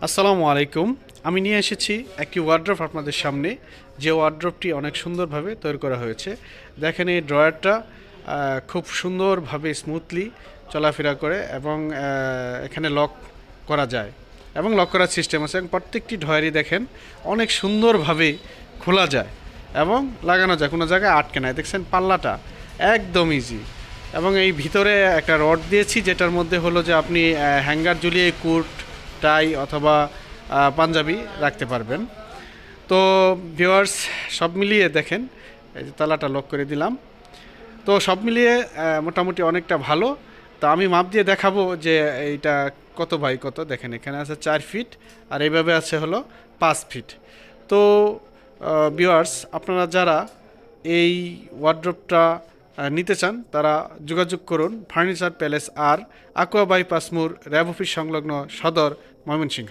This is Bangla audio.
আসসালামু আলাইকুম। আমি নিয়ে এসেছি একটি ওয়ার্ড্রপ আপনাদের সামনে, যে ওয়ার্ড্রপটি অনেক সুন্দরভাবে তৈরি করা হয়েছে। দেখেন এই ড্রয়ারটা খুব সুন্দরভাবে স্মুথলি চলাফেরা করে এবং এখানে লক করা যায় এবং লক করার সিস্টেম আছে এবং প্রত্যেকটি ড্রয়ারই দেখেন অনেক সুন্দরভাবে খোলা যায় এবং লাগানো যায়, কোনো জায়গায় আটকে নাই। দেখছেন পাল্লাটা একদম ইজি এবং এই ভিতরে একটা রড দিয়েছি, যেটার মধ্যে হলো যে আপনি হ্যাঙ্গার ঝুলিয়ে কোট, টাই অথবা পাঞ্জাবি রাখতে পারবেন। তো ভিউয়ার্স, সব মিলিয়ে দেখেন এই যে তালাটা লক করে দিলাম। তো সব মিলিয়ে মোটামুটি অনেকটা ভালো। তো আমি মাপ দিয়ে দেখাবো যে এইটা কত বাই কত। দেখেন এখানে আছে 4 ফিট আর এইভাবে আছে হলো 5 ফিট। তো ভিউয়ার্স, আপনারা যারা এই ওয়ার্ড্রপটা নিতে চান তারা যোগাযোগ করুন ফার্নিচার প্যালেস আর আকুয়া বাইপাস মোড়, র্যাব অফিস সংলগ্ন, সদর, ময়মনসিংহ।